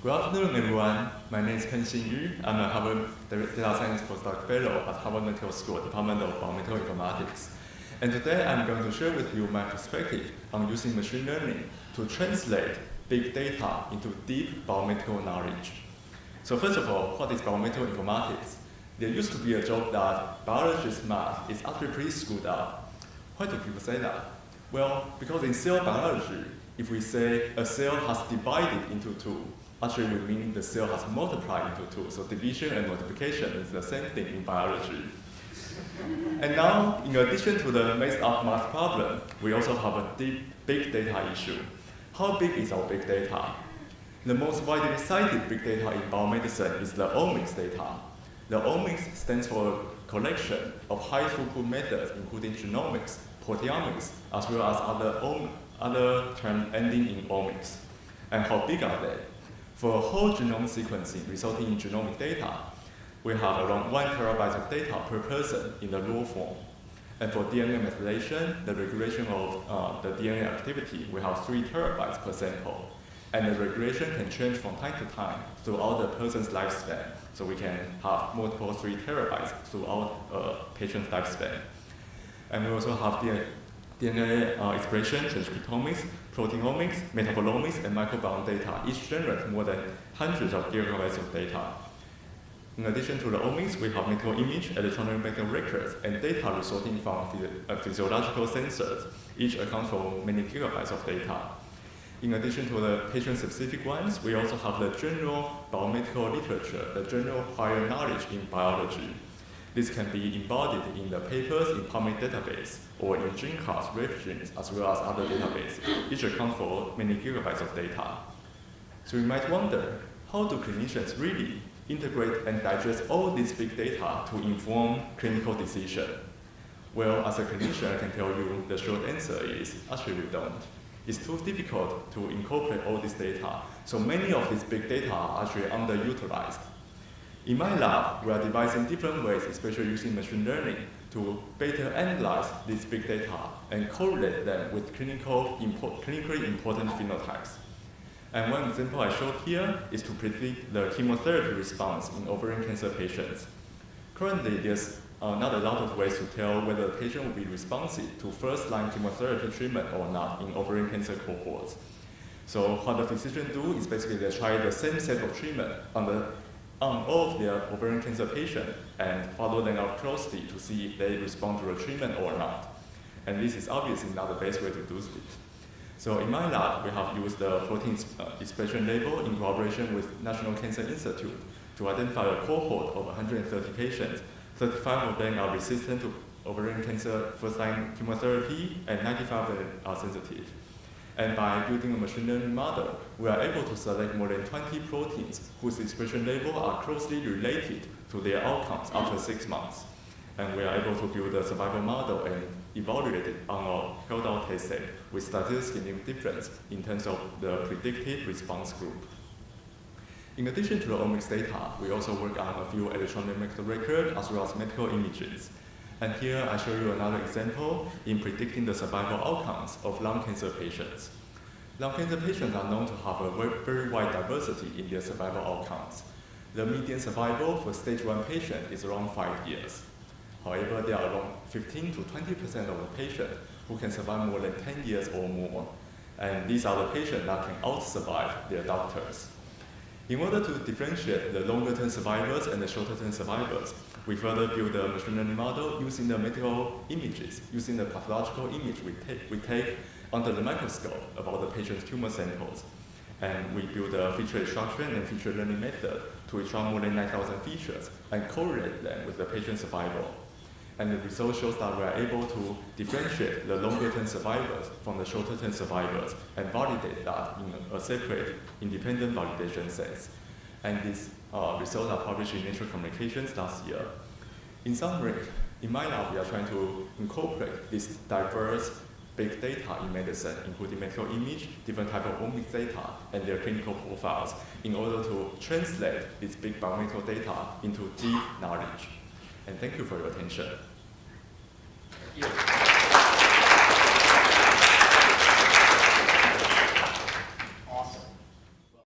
Good afternoon, everyone. My name is Kenxin Yu. I'm a Harvard Data Science Postdoc Fellow at Harvard Medical School, Department of Biomedical Informatics. And today I'm going to share with you my perspective on using machine learning to translate big data into deep biomedical knowledge. So first of all, what is biomedical informatics? There used to be a joke that biologist math is actually pretty screwed up. Why do people say that? Well, because in cell biology, if we say a cell has divided into two, actually we mean the cell has multiplied into two. So division and multiplication is the same thing in biology. And now, in addition to the messed up math problem, we also have a deep big data issue. How big is our big data? The most widely cited big data in biomedicine is the omics data. The omics stands for a collection of high throughput methods, including genomics, proteomics, as well as other terms ending in omics. And how big are they? For whole genome sequencing resulting in genomic data, we have around 1 terabyte of data per person in the raw form. And for DNA methylation, the regulation of the DNA activity, we have 3 terabytes per sample. And the regulation can change from time to time throughout the person's lifespan. So we can have multiple 3 terabytes throughout a patient's lifespan. And we also have DNA expression, transcriptomics, proteomics, metabolomics, and microbiome data. Each generate more than hundreds of gigabytes of data. In addition to the omics, we have medical image, electronic medical records, and data resulting from physiological sensors. Each accounts for many gigabytes of data. In addition to the patient-specific ones, we also have the general biomedical literature, the general prior knowledge in biology. This can be embodied in the papers in PubMed database or in GeneCast, RefGenes, as well as other databases. Each account for many gigabytes of data. So you might wonder, how do clinicians really integrate and digest all this big data to inform clinical decision? Well, as a clinician, I can tell you the short answer is, actually we don't. It's too difficult to incorporate all this data. So many of these big data are actually underutilized. In my lab, we are devising different ways, especially using machine learning, to better analyze these big data and correlate them with clinically important phenotypes. And one example I showed here is to predict the chemotherapy response in ovarian cancer patients. Currently, there's not a lot of ways to tell whether the patient will be responsive to first-line chemotherapy treatment or not in ovarian cancer cohorts. So what the physician do is basically they try the same set of treatment on all of their ovarian cancer patients and follow them up closely to see if they respond to the treatment or not. And this is obviously not the best way to do this. So in my lab, we have used the protein expression label in collaboration with National Cancer Institute to identify a cohort of 130 patients. 35 of them are resistant to ovarian cancer first-line chemotherapy, and 95 of them are sensitive. And by building a machine learning model, we are able to select more than 20 proteins whose expression level are closely related to their outcomes after 6 months. And we are able to build a survival model and evaluate it on a held-out test set with statistically significant difference in terms of the predicted response group. In addition to the omics data, we also work on a few electronic medical records as well as medical images. And here I show you another example in predicting the survival outcomes of lung cancer patients. Lung cancer patients are known to have a very wide diversity in their survival outcomes. The median survival for stage 1 patient is around 5 years. However, there are around 15 to 20% of the patients who can survive more than 10 years or more. And these are the patients that can out-survive their doctors. In order to differentiate the longer-term survivors and the shorter-term survivors, we further build a machine learning model using the medical images, using the pathological image we take under the microscope about the patient's tumor samples. And we build a feature extraction and feature learning method to extract more than 9,000 features and correlate them with the patient's survival. And the result shows that we are able to differentiate the longer-term survivors from the shorter-term survivors and validate that in a separate independent validation sets. And these results are published in Nature Communications last year. In summary, in my lab, we are trying to incorporate this diverse big data in medicine, including medical image, different type of omics data, and their clinical profiles in order to translate this big biomedical data into deep knowledge. And thank you for your attention. Thank you.